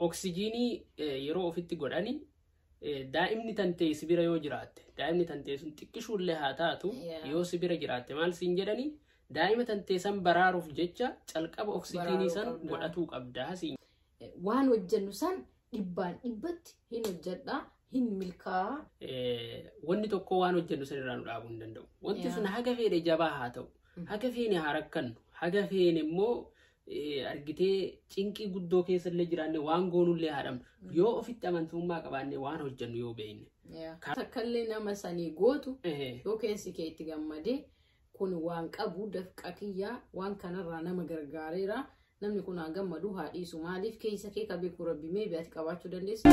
oksijiinii yeroo ofitti godhani daa'imni tantee sibira yoo jiraatte daa'imni tantee sun xiqqishuullee haa taatu yoo sibira jiraatte maal siin jedhani daa'ima tantee san baraaruuf jecha calqaba oksijiinii san godhatuu qabdaa siin. Waan hojjennu san dhibbaan dhibbatti hin hojjedha hin milkaa. Wanni tokko waan hojjennu san irraa nu dhaabuu hin danda'u. Wanti sun haga feene jabaa haa ta'u haga feene haa rakkannu haga feene immoo argitee cinqii guddoo keessa illee jiraanne waan goonullee haadhamnu yoo ofitti amantummaa qabaanne waan hojjennu yoo beekne. Takkallee nama sanii gootu yoo keessi kee itti gammadee kun waan qabu dafqa kiyyaa waan kanarraa nama gargaareera. Namni kun gammadu haa dhiisu maaliif keessa kee ka beeku rabbi mee bi'aati qabaachuu dandeessu.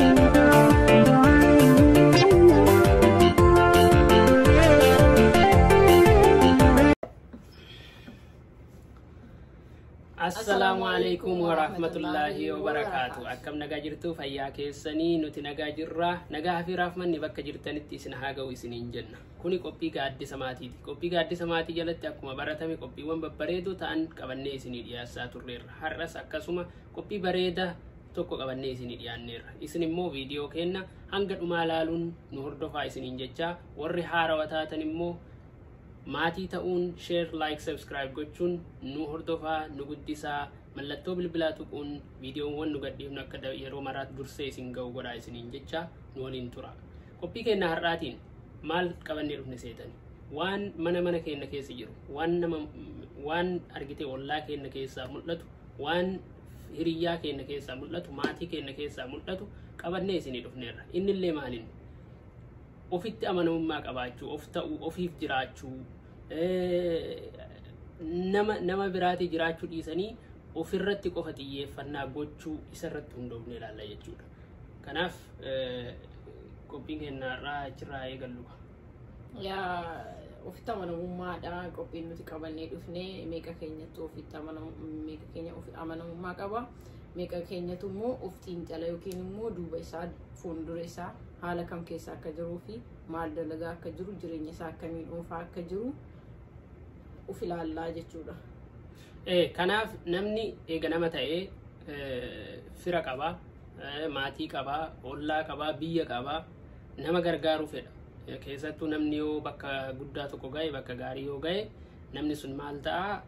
Assalamu alaikum wa rahmatullahi wa barakatuh. Akkam nagaa jirtu fayyaa keessanii nuti nagaa jirra. Nagaa fi raafmanni bakka jirtanitti isin haa ga'u isiniin jenna. Kuni qophii gaaddisa maatiiti. Qophii gaaddisa maatii jalatti akkuma baratame qophiiwwan babbareedoo ta'an qabannee isinii dhiyaasaa turreerra. Har'as akkasuma qophii bareeda tokko qabannee isinii dhiyaanneerra. Isin immoo viidiyoo kenna hanga dhumaa ilaaluun nu hordofaa isiniin jecha warri haarawaa taatan immoo maatii ta'uun share like subscribe gochuun nu hordofaa nu guddisaa mallattoo bilbilaa tuquun viidiyoowwan nu gadhiifnu akka yeroo maraatti dursee isin ga'u godhaa isiniin jecha nu waliin tura. Qophii keenya har'aatiin maal qabannee dhufne seetani waan mana keenya keessa jiru waan argitee ollaa keenya keessaa mul'atu waan hiriyyaa keenya keessaa mul'atu maatii keenya keessaa mul'atu qabannee isinii dhufneerra. Innillee maaliin ofitti amanamummaa qabaachuu of ta'uu ofiif jiraachuu nama biraatii jiraachuu dhiisanii ofirratti qofa xiyyeeffannaa gochuu isarratti hundoofnee ilaalla jechuudha. Kanaaf qophiin keenya irraa achirraa eegallu. Ofitti amanamummaadha qophiin nuti qabannee dhufnee meeqa keenyatti ofitti amanamummaa qaba. Meeqa keenyatu immoo of xiinxala yookiin immoo duuba isaa fuuldura isaa haala kam keessa akka jiruu fi maal dalagaa akka jiru jireenya isaa akkamiin dhuunfaa akka jiru of ilaallaa jechuudha. Kanaaf namni eega nama ta'ee fira qabaa maatii qabaa ollaa qabaa biyya qabaa nama gargaaruu fedha. Keessattuu namni yoo bakka guddaa tokko ga'e bakka gaarii yoo ga'e namni sun maal ta'a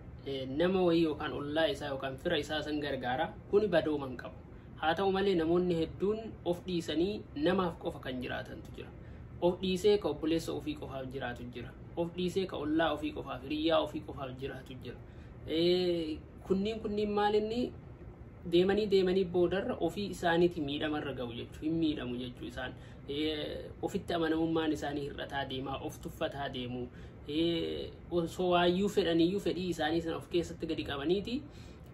nama wayii yookaan ollaa isaa yookaan fira isaa san gargaara kuni badooman qabu. Haa ta'u malee namoonni hedduun of dhiisanii namaaf qofa kan jiraatantu jira. Of dhiisee ka obboleessa ofii qofaaf jiraatu jira. Of dhiisee ka ollaa ofii qofaaf hiriyyaa ofii qofaaf jiraatu jira. Kunniin maalinni deemanii boodarra ofii isaaniiti miidhamarra ga'u jechuu hin miidhamu jechuu isaan ofitti amanamummaan isaanii hir'ataa deemaa of tuffataa deemu osoo waayyuu fedhaniyyuu fedhii isaanii sana of keessatti gadi qabaniiti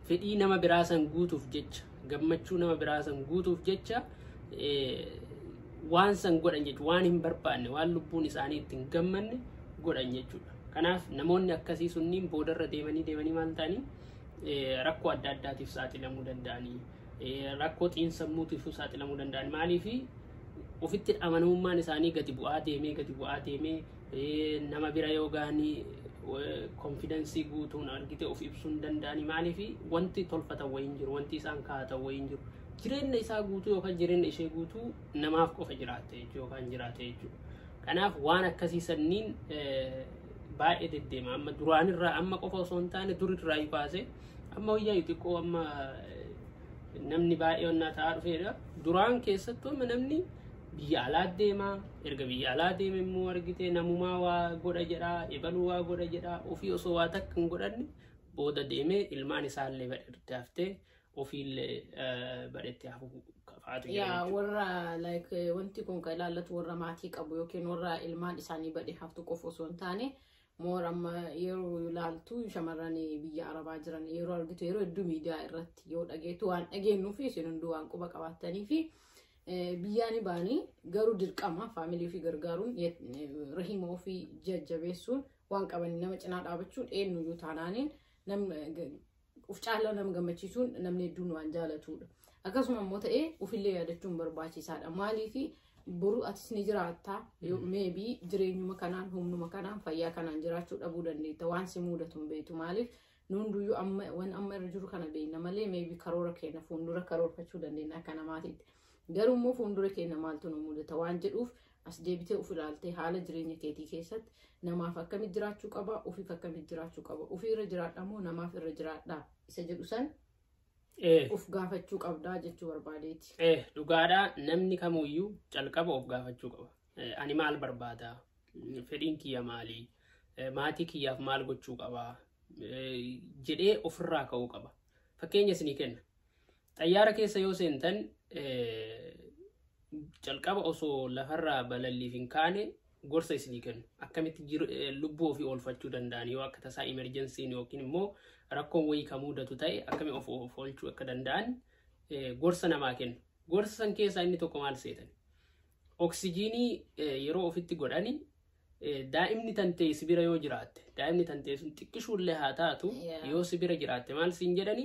fedhii nama biraa san guutuuf jecha gammachuu nama biraa san guutuuf jecha waan san godhan jechuudha waan hin barbaanne waan lubbuun isaanii ittiin gammanne godhan jechuudha. Kanaaf namoonni akkasii sunniin boodarra deemanii maal ta'anii rakkoo adda addaatiif saaxilamuu danda'anii rakkoo xiinsammuutiif saaxilamuu danda'anii maaliif ofitti amanamummaan isaanii gadi bu'aa deemee nama bira yoo ga'anii confidence guutuun argite of ibsuu hin danda'anii maaliif wanti tolfatan wayiin jiru wanti isaan kaa'atan wayiin jiru jireenya isaa guutuu yookaan jireenya ishee guutuu namaaf qofa jiraate yookaan jiraate jechuudha. Kanaaf waan akkasii sanniin baay'ee deddeema amma duraanirraa amma qofa osoo hin taane durirraa baasee amma wayyaa xiqqoo amma namni baay'ee onnaa ta'aa dhufeedha. Duraan keessattuu amma namni biyya alaa deemaa erga biyya alaa deeme immoo argite namumaa waa godha jedhaa ebaluu waa godha jedhaa ofii osoo waa takka hin godhanne booda deemee ilmaan isaallee badhatte haftee ofiillee badhatte hafu kafaatu jira. Warra wanti kun kan ilaallatu warra maatii qabu yookiin warra ilmaan isaanii badhe haftu qofa osoo hin taane amma yeroo ilaaltu shamarran biyya arabaa jiran yeroo argitu yeroo hedduu miidiyaa irratti yoo dhageetu waan dhageenyuu fi isin hunduu waan quba qabaatanii fi biyyaani baanii garuu dirqama faamilii fi gargaaruun rahima ofii jajjabeessuun waan qabanii nama cinaa dhaabachuun eenyuyyuu taanaaniin uf caalaa nama gammachiisuun namni hedduun waan jaalatudha. Akkasuma immoo ta'ee ofillee yaadachuun barbaachisaadha. Maaliif boru atis ni jiraata maybe jireenyuma kanaan humnuma kanaan fayyaa kanaan jiraachuu dhabuu dandeetta waan si mudatu hin beektu maaliif nunduyyuu amma irra jiru kana beekna malee maybe karoora keenya fuuldura karoorfachuu dandeenya akka namaatiitti. Garuu immoo fuuldura keenya maaltu nu mudata waan jedhuuf as deebitee of ilaaltee haala jireenya keetii keessatti namaaf akkamitti jiraachuu qaba, ofiif akkamitti jiraachuu qaba, ofii irra jiraadha moo namaaf irra jiraadha isa jedhu san of gaafachuu qabdaa jechuu barbaadeeti. Dhugaadhaa namni kamuyyuu calqaba of gaafachuu qaba. Ani maal barbaada? Fedhiin kiyya maali? Maatii kiyyaaf maal gochuu qaba? Jedhee ofirraa ka'uu qaba. Fakkeenya isinii kenna. Xayyaara keessa yoo seentan calqaba osoo lafarraa balalliif hin kaane gorsa isinii kennu. Akkamitti lubbuu ofii oolfachuu danda'an yoo akka tasaa emergensiin yookiin immoo rakkoon wayii kan mudatu ta'e akkami of oolchuu akka danda'an gorsa namaa kennu. Gorsa san keessaa inni tokko maal seetan? Oksijiinii yeroo ofitti godhani daa'imni tantee sibira yoo jiraatte daa'imni tantee sun xiqqishuullee haa taatu yoo sibira jiraatte maal siin jedhani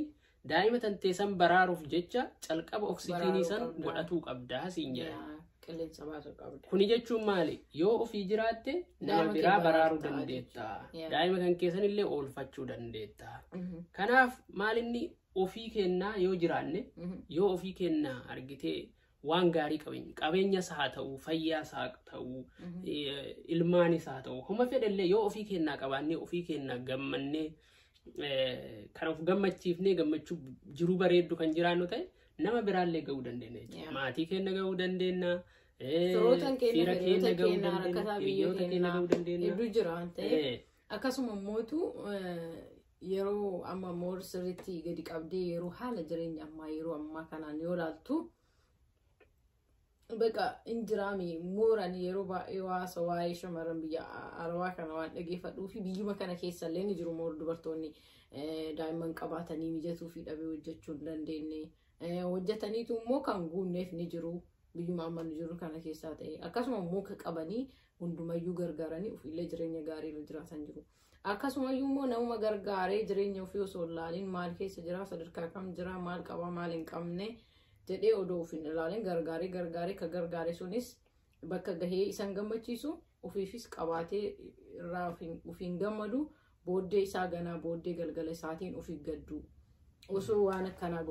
daa'ima tantee san baraaruuf jecha calqaba oksijiinii san godhatuu qabdaa siin jedhani. Kuni jechuun maali? Yoo ofii jiraatte nama biraa baraaruu dandeetta. Daa'ima kan keessan illee oolfachuu dandeetta. Kanaaf maalinni ofii kennaa yoo jiraanne yoo ofii kennaa argitee waan gaarii qabeenyas haa ta'u, fayyaas haa ta'u, ilmaanis haa ta'u, homa fedhallee yoo ofii kennaa qabaannee ofii kennaa gammannee kan of gammachiifnee gammachuu jiruu bareeddu kan jiraannu ta'e nama biraallee ga'uu dandeenya. Maatii keenya ga'uu dandeenya. Firootan keenya ga'uu dandeenya. Biyyoota keenya ga'uu dandeenya. Hedduu jira waan ta'eef akkasuma mootu yeroo amma moor sirriitti gadi qabdee yeroo haala jireenya ammaa yeroo ammaa kanaan yoo ilaaltu beeka injiraami mooran yeroo baay'ee waasa waa'ee shamarran biyya arabaa kana waan dhageeffadhuu fi biyyuma kana keessa illee ni jiru moor dubartoonni daa'imman qabaatanii mijatuu fi dhabee hojjechuu hin dandeenye hojjetaniitu immoo kan guunneef ni jiru biyyuma amma ni jiru kana keessaa ta'e akkasuma immoo ka qabanii hundumayyuu gargaaranii ofiillee jireenya gaarii irra jiraatan jiru. Akkasumayyuu immoo nama gargaaree jireenya ofii osoo ilaaliin maal keessa jira sadarkaa kam jira maal qaba maal hin qabne jedhee odoo ofiin ilaalin gargaaree ka gargaare sunis bakka gahee isan gammachiisu ofiifis qabaatee irraa ofiin gammadu booddee isaa ganaa booddee galgala isaatiin ofii gaddu osoo waan akkanaa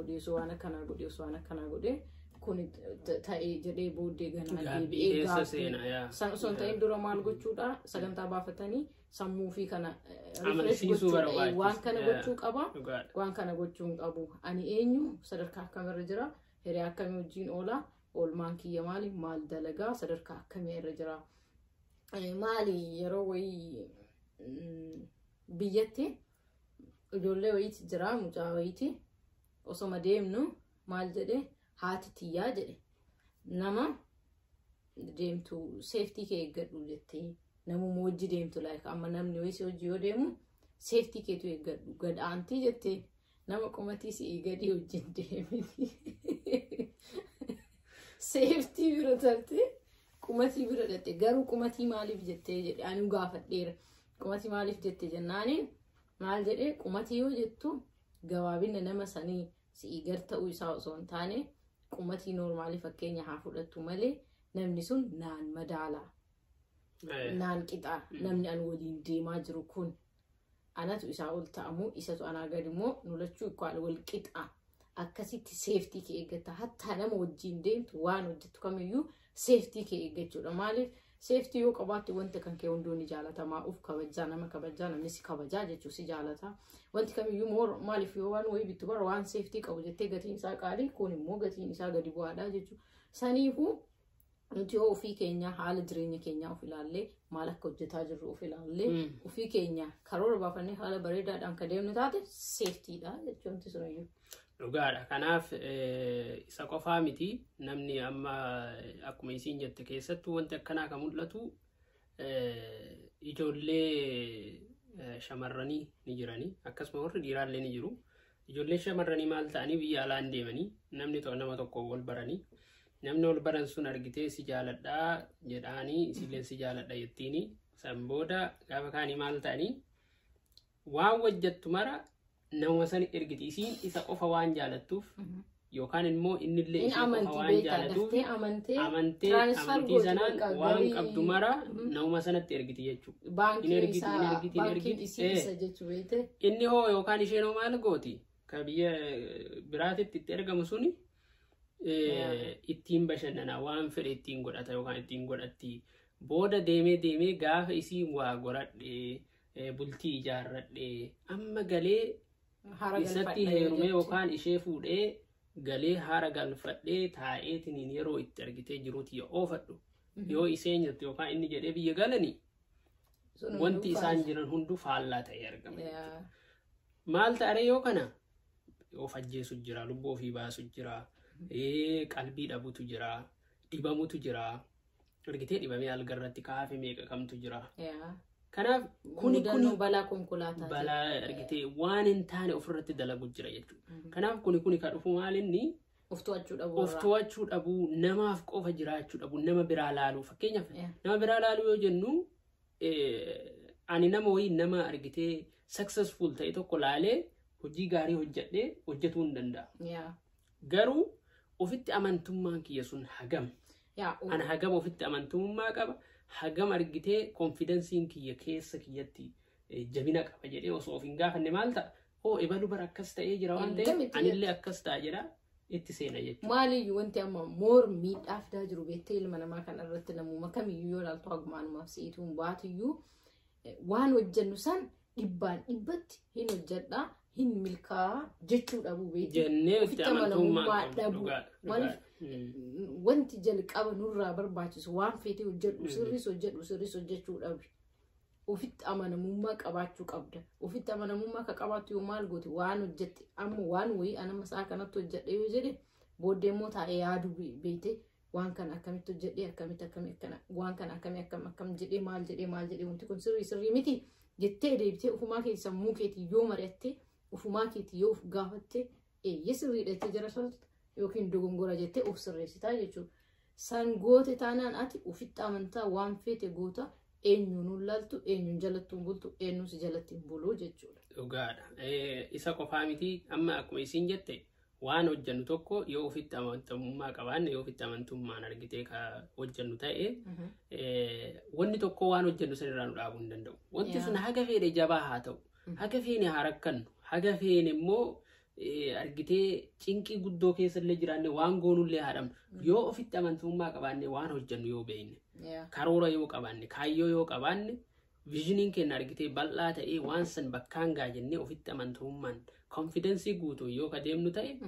godhee kun ta'ee jedhee booddee ganaa deebi'ee gaafii son ta'in dura maal gochuudha sagantaa baafatanii sammuu fi kana refresh waan kana gochuu qaba waan kana gochuu hin qabu ani eenyu sadarkaa akkamirra jira hiree akkamii wajjin oola oolmaan kiyya maal dalagaa sadarkaa akkamii irra jira maali yeroo wayii biyyatti ijoollee wayiiti jira mucaa wayiiti osoma deemnu maal jedhe haati tiyyaa jedhe nama deemtu seeftii kee eeggadhu jettee namuma wajji deemtu like amma namni wayii hojii yoo deemu seeftii keetu eeggadhu gadhaantii jettee nama qomatii si eeggadii wajjin deemini seeftii bira tarte qumatii bira dhatte garuu qumatii maaliif jettee jedhe ani gaafadheera qumatii maaliif jettee jennaaniin maal jedhe qumatii yoo jettu gabaabina nama sanii si eeggar ta'uu isaa osoo hin taane qumatii noormaalii fakkeenya haa fudhattu malee namni sun naan madaalaa naan qixaa namni an waliin deemaa jiru kun anatu isaa ol ta'amu isatu anaa gadi immoo nulachuu ikwaal wal qixaa akkasitti seeftii kee eeggata hatta nama wajjin deemtu waan hojjettu kamiyyuu seeftii kee eeggachuudha maaliif seeftii yoo qabaatti wanta kan kee hundoonni jaalatamaa uf kabajaa nama kabajaa namni si kabajaa jechuu si jaalataa wanti kamiyyuu maaliif yoo waan wayii bittu bara waan seeftii qabu jettee gatiin isaa qaalii kun immoo gatiin isaa gadi bu'aadhaa jechuu saniifuu nuti yoo ofii keenya haala jireenya keenyaa of ilaallee maal akka hojjetaa jirru of ilaallee ofii keenya karoora baafannee haala bareedaadhaan ka deemnu taate seeftiidha jechuun tisumayyuu. Dhugaadha. Kanaaf isa qofaa miti namni amma akkuma isiin jette keessattuu wanti akkanaa kan mul'atu ijoollee shamarranii ni jiranii akkasuma warri dhiiraallee ni jiru. Ijoollee shamarranii maal ta'anii biyya alaan deemanii nama tokko wal baranii namni wal baran sun argitee si jaaladhaa jedhaanii isilleen si jaaladha jettiini san booda gaafa kaanii maal ta'anii waan wajjattu mara nama san ergiti isiin isa qofa waan jaalattuuf yookaan immoo innillee in amantii waan beektaa jaalatuuf daftee amantii sanaan waan qabdu mara nama sanatti ergiti jechuudha. Baankiin isa jechuu beekte. Inni hoo yookaan isheen hoo maal gooti? Ka biyya biraatitti itti ergamu suni ittiin bashannana waan fedhe ittiin godhata yookaan ittiin godhatti. Booda deemee gaafa isiin waa goradhee bultii ijaarradhee amma galee isatti heerumee yookaan ishee fuudhee galee haara galfadhee taa'eetiin yeroo itti argitee jiruuti yoo oofadhu yoo isheen jirtu yookaan inni jedhee biyya galanii wanti isaan jiran hunduu faallaa ta'ee argama. Maal ta'are yoo kana of ajjeesu jira, lubbuu ofii baasu jira, qalbii dhabutu jira, dhibamutu jira. Argitee dhibamee algarratti kaafee meeqa kamtu jira. Kanaaf kuni balaa konkolaataa balaa argitee waan hin taane ofirratti dalagu jira jechuudha. Kanaaf kuni ka dhufu maalinni of to'achuu dhabuu namaaf qofa jiraachuu dhabuu nama biraa laaluu fakkeenyaaf nama biraa laaluu yoo jennu ani nama wayii nama argitee successful ta'e tokko laalee hojii gaarii hojjedhee hojjetuu hin danda'a. Garuu ofitti amantummaan kiyya sun hagam. Ana hagam ofitti amantummaa qaba. Hagam argitee konfidensiin kiyya keessa kiyyatti jabina qaba jedhee osoo of hin gaafanne maal ta'a? Ebalu bara akkas ta'ee jira waan ta'eef anillee akkas ta'a jedha itti seena jechuudha. Maaliyyuu wanti amma moor miidhaaf daa jiru beektee ilma namaa kan irratti namuma kamiyyuu yoo ilaaltu hagumaanumaaf si'ituun baatiyyuu waan hojjennu san dhibbaan dhibbatti hin hojjedhaa hin milkaa'aa jechuu dhabuu beektee. Jennee ofitti amantummaa dhabuu. Wanti jalqaba nurraa barbaachisu waan feetee hojjedhu sirris hojjechuu dhabi. Ofitti amanamummaa qabaachuu qabda. Ofitti amanamummaa ka qabaattu yoo maal gooti waan hojjette amma waan wayii anama isaa kanatti hojjedhe yoo jedhe booddee immoo taa'ee yaaduu beekte waan kana akkamitti hojjedhee akkamitti waan kana akkam jedhee maal jedhee wanti kun sirrii miti jettee deebitee ofumaa keessa sammuu keetii yoo mari'atte ofumaa keetii yoo of gaafatte eeyyee sirriidha jira soorata. Yookiin dogongora jettee of sirreessitaa jechuudha. San goote taanaan ati ofitti amantaa waan feete goota eenyuun ulaaltu eenyuun jalatti hin bultu eenyuun si jalatti hin bulu jechuudha. Dhugaadha. Isa qofaa miti amma akkuma isiin jette waan hojjennu tokko yoo ofitti amantummaa qabaanne yoo ofitti amantummaan argitee ka hojjennu ta'e wanni tokko waan hojjennu sanirraa nu dhaabuu hin danda'u. Wanti sun haga feene jabaa haa ta'u, haga feene haa rakkannu, haga feene immoo argitee cinqii guddoo keessa illee jiraanne waan goonullee haadhamnu yoo ofitti amantummaa qabaanne waan hojjennu yoo beekne karoora yoo qabaanne kaayyoo yoo qabaanne viizhiniin keenya argitee bal'aa ta'ee waan san bakkaan gaa jennee ofitti amantummaan konfidensii guutuu yoo ka deemnu ta'e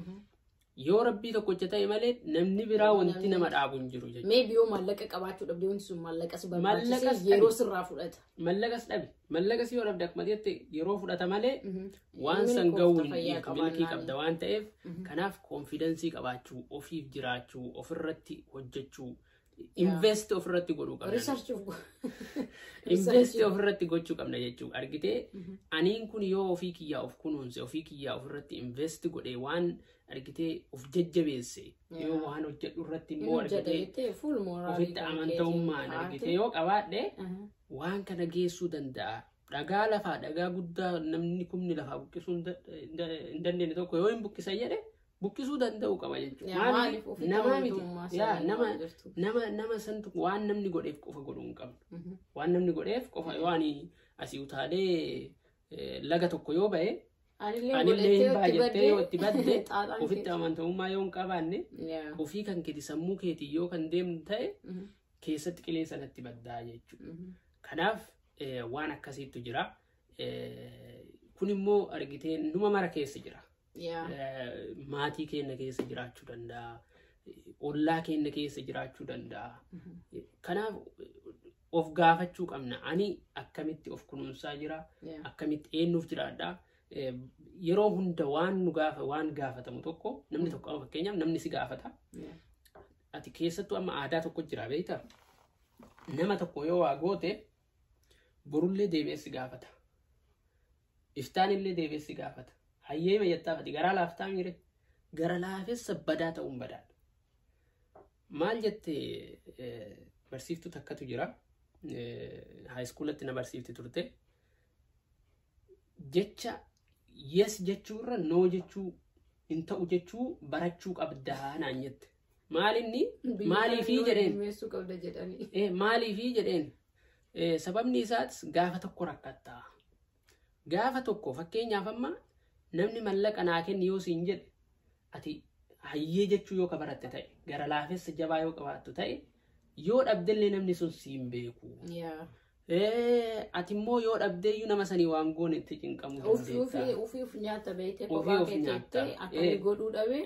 yoo rabbii tokko hojjete malee namni biraa wanti nama dhaabu hin jiru jechuudha. Maybe yoo maallaqa qabaachuu dhabde wanti sun maallaqas barbaachise yeroo sirraa fudhata. Maallaqas dhabe. Maallaqas yoo dhabde akkuma jette yeroo fudhata malee waan san ga'uu hin dhiyeessu milkii qabda waan ta'eef kanaaf konfidensii qabaachuu ofiif jiraachuu ofirratti hojjechuu invest ofirratti godhuu qabna. Invest ofirratti gochuu qabna jechuudha. Argitee aniin kun yoo ofii kiyyaa of kunuunse ofii kiyyaa ofirratti invest godhee waan argitee of jajjabeesse yoo waan hojjedhu irratti immoo argitee ofitti amantamummaan argitee yoo qabaadhe waan kana geessuu danda'a. Dhagaa lafaa dhagaa guddaa namni kumni lafaa buqqisuu hin dandeenye tokko yoo hin buqqisa jedhe buqqisuu danda'u qaba jechuudha. Nama miti nama santu waan namni godheef qofa godhuu hin qabnu. Waan namni godheef qofa yoo ani asii utaalee laga tokko yoo ba'e anillee hin baay'attee yoo itti badde ofitti amantamummaa yoo hin qabaanne ofii kan keeti sammuu keetii yoo kan deemnu ta'e keessatti qilee sanatti baddaa jechuudha. Kanaaf waan akkasiitu jira. Kun immoo argitee numa mara keessa jira. Maatii keenya keessa jiraachuu danda'a. Ollaa keenya keessa jiraachuu danda'a. Kanaaf of gaafachuu qabna. Ani akkamitti of kunuunsaa jira? Akkamitti eenyuuf jiraadha? Yeroo hunda waan gaafatamu tokko namni tokko fakkeenyaaf namni si gaafata. Ati keessattuu amma aadaa tokko jira beektaa? Nama tokko yoo waa goote borullee deebi'ee si gaafata. Iftaanillee deebi'ee si gaafata. Hayyee mayyattaafati garaa laaftaa miire gara laafessa badaa ta'uun badaadha. Maal jettee barsiiftuu takkatu jira. Haayiskuulatti na barsiifti turte. Jecha yes jechuurra no jechuu hin ta'u jechuu barachuu qabdaa naan jette. Maalinni maaliifii jedheen maaliifii jedheen sababni isaatis gaafa tokko rakkattaa. Gaafa tokko fakkeenyaaf amma namni mallaqa naa kenni yoo siin jedhe ati hayyee jechuu yoo ka baratte ta'e gara laafessa jabaa yoo qabaattu ta'e yoo dhabdellee namni sun siin beeku. Ati immoo yoo dhabdeeyyuu nama sanii waan goone itti cinqamu dandeetta. Ufiif nyaata beekte kophaa keeteette akkami godhuu dhabee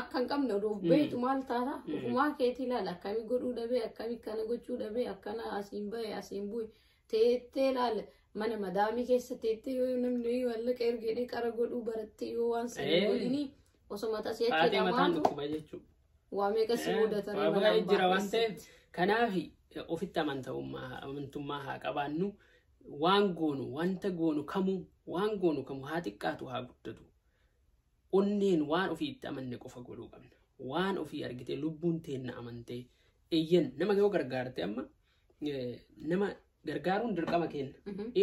akka hin qabne oduuf beektu maal taata ufumaa keetii ilaala akkami godhuu dhabee akkami kana gochuu dhabee akkana asiin bahe asiin bu'e teettee ilaala mana madaamii keessa teettee yoo namni mallaqa ergee qara godhuu baratte yoo waan sanii godhini osoma taseetti dhamaatu waa meeqa si mudatanii jira waan ta'eef kanaaf ofitti amantummaa haa qabaannu. Waan goonu wanta goonu kamuu waan goonu kamuu haa xiqqaatu haa guddatu. Onneen waan ofii itti amanne qofa godhuu qabna. Waan ofii argitee lubbuun teenna amantee eeyyan nama yoo gargaarte amma nama gargaaruun dirqama kenna.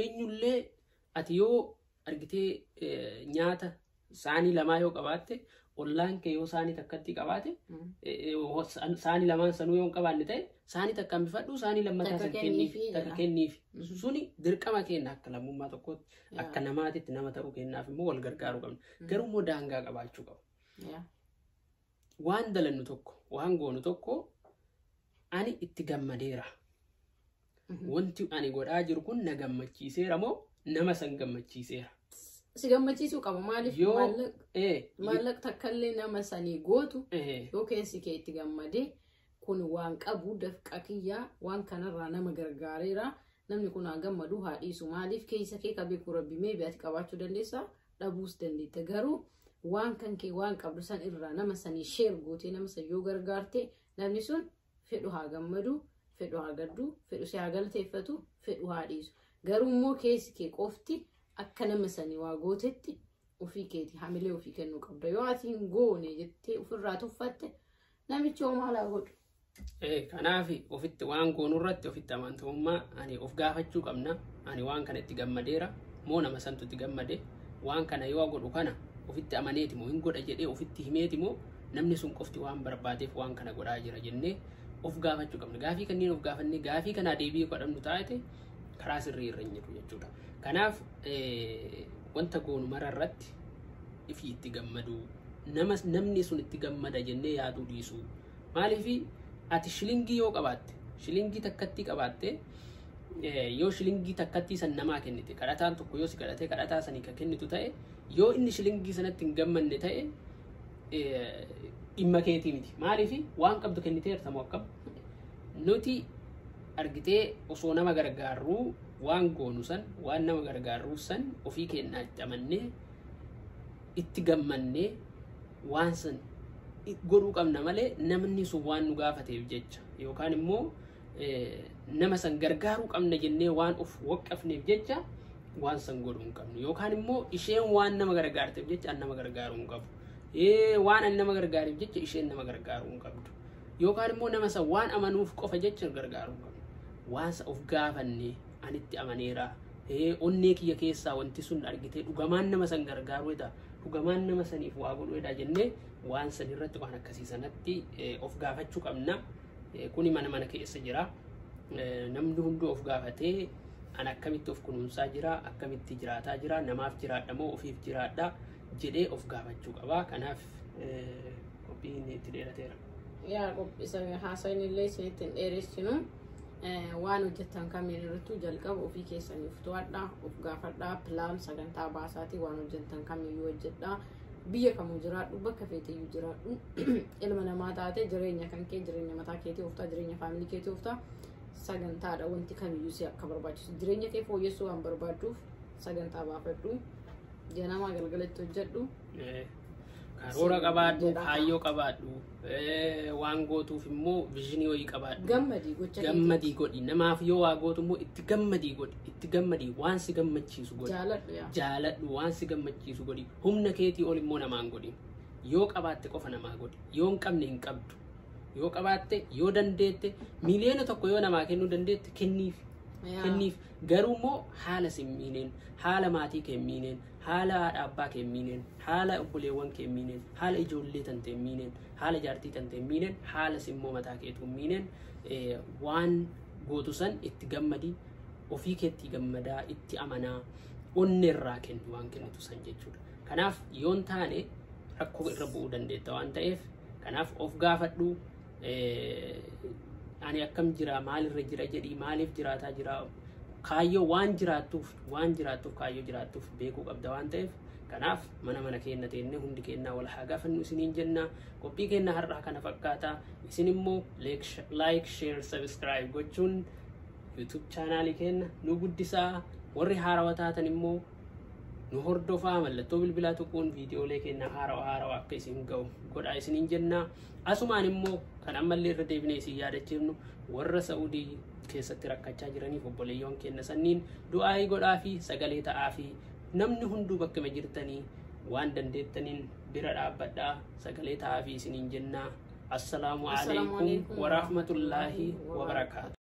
Eenyullee ati yoo argitee nyaata saanii lamaa yoo qabaatte ollaan kee yoo saanii takkatti qabaate saanii lamaan sanuu yoo hin qabaanne ta'e saanii takkaan bifadhu saanii lammataa san kenniif. Suni dirqama kenna akka lammummaa tokkotti akka namaatitti nama ta'uu kennaaf immoo wal gargaaruu qabna. Garuu immoo daangaa qabaachuu qabu. Waan dalannu tokko waan goonu tokko ani itti gammadeera. Wanti ani godhaa jiru kun na gammachiiseera moo nama san gammachiiseera. Si gammachiisuu qaba maaliif maallaq takkallee nama sanii gootu yoo keessi kee itti gammadee kun waan qabu dafqa kiyyaa waan kanarraa nama gargaareera namni kun haa gammadu haa dhiisu maaliif keessa kee ka beeku rabbi meebi ati qabaachuu dandeessa dhabuus dandeetta garuu waan kan kee waan qabdu san irraa nama sanii sheer gootee nama san yoo gargaarte namni sun fedhu haa gammadu fedhu haa gaddu fedhu si haa galateeffatu fedhu haa dhiisu garuu immoo keessi kee qofti akka nama sanii waa gootetti ofii keeti hamilee ofii kennuu qabda yoo ati hin goone jettee ofirraa tuffatte namichi hoo maal haa godhu. Kanaaf ofitti waan goonuu irratti ofitti amantamummaa ani of gaafachuu qabna. Ani waan kana itti gammadeera moo nama santu itti gammade waan kana yoo godhu kana ofitti amaneeti moo hin godha jedhee ofitti himeeti moo namni sun qofti waan barbaadeef waan kana godhaa jira jennee of gaafachuu qabna. Gaafii kanneen of gaafannee gaafii kana deebii godhamnu taate karaa sirrii irra hin jiru jechuudha. Kanaaf wanta goonu mara irratti ifii itti gammadu namni sun itti gammada jennee yaaduu dhiisu. Maaliif ati shilingii yoo qabaatte shilingii takkatti qabaatte yoo shilingii takkatti san namaa kennite kadhataan tokko yoo si kadhatee kadhataa sanii ka kennitu ta'e yoo inni shilingii sanatti hin gammanne ta'e dhimma keetii miti. Maaliif waan qabdu kenniteerta moo akkam nuti argitee osoo nama gargaaruu waan goonu san waan nama gargaaruu san ofii kennaa itti amannee itti gammannee waan san godhuu qabna malee namni sun waan nu gaafateef jecha yookaan immoo nama san gargaaruu qabna jennee waan of waqqafneef jecha waan san godhuu hin qabnu yookaan immoo isheen waan nama gargaarteef jecha an nama gargaaruu hin qabu. Waan ani nama gargaareef jecha isheen nama gargaaruu hin qabdu yookaan immoo nama san waan amanuuf qofa jecha gargaaruu hin qabnu. Waan sa of gaafannee anitti amaneera onnee kiyya keessaa wanti sun argitee dhugamaan nama san gargaaruudha dhugamaan nama saniif waa godhuudha jennee waan san irratti waan akkasii sanatti of gaafachuu qabna. Kuni mana keessa jira. Namni hunduu of gaafatee an akkamitti of kunuunsaa jira akkamitti jiraataa jira namaaf jiraadha moo ofiif jiraadha jedhee of gaafachuu qaba. Kanaaf qophiin itti dheerateera. Yaa qophisa haasa'iin illee isinitti hin dheeressinu. Waan hojjetan kamiin irrattuu jalqaba ofii keessaniif to'adhaa of gaafadhaa pilaan sagantaa baasaatii waan hojjetan kamiyyuu hojjedhaa biyya kamuu jiraadhu bakka feeteyyuu jiraadhu ilma namaa taate jireenya kan kee jireenya mataa keetii ooftaa jireenya faamilii keetii ooftaa sagantaadha wanti kamiyyuu si akka barbaachisu jireenya kee fooyyessuu waan barbaadduuf sagantaa baafadhu janamaa galgalatti hojjedhu. Karoora qabaadhu kaayyoo qabaadhu waan gootuuf immoo viizhinii wayii qabaadhu gammadii godhi namaaf yoo waa gootu immoo itti gammadii waan si gammachiisu godhi jaaladhu waan si gammachiisu godhi humna keetii ol immoo namaan godhi yoo qabaatte qofa namaa godhi yoo hin qabne hin qabdu yoo qabaatte yoo dandeette miliyoona tokko yoo namaa kennuu dandeette kenniif kenniif garuu immoo haala simmiineen haala maatii keemmiineen haala haadha abbaa keemmiineen haala obboleewwan keemmiineen haala ijoollee tanteemmiineen haala jaartii tanteemmiineen haala simmoo mataa keetuummiineen waan gootu san itti gammadi ofii keetti gammadaa itti amanaa onneerraa kennu waan kennitu san jechuudha. Kanaaf yoon taane rakkoo irra bu'uu dandeetta waan ta'eef kanaaf of gaafadhu. Ani akkam jira maalirra jira jedhii maaliif jiraataa jira kaayyoo waan jiraattuuf kaayyoo jiraattuuf beekuu qabda waan ta'eef kanaaf mana keenya teenne hundi keenyaa wal haa gaafannu isiniin jenna. Qophii keenya har'aa kana fakkaata. Isin immoo like share subscribe gochuun YouTube chaanaalii keenya nu guddisaa. Warri haarawaa taatan immoo nu hordofaa mallattoo bilbilaa tuquun viidiyoolee keenya haarawaa akka isin ga'u godhaa isiniin jenna. Asumaan immoo kan ammallee irra deebinee isin yaadachiifnu warra Saa'udii keessatti rakkachaa jiraniif obboleeyyoon keenya sanniin du'aayii godhaa fi sagalee ta'aa fi namni hunduu bakka jirtanii waan dandeettaniin bira dhaabbadhaa sagalee ta'aa fi isiniin jenna. Assalaamu alaykum wa rahmatullaahi wa barakaatu.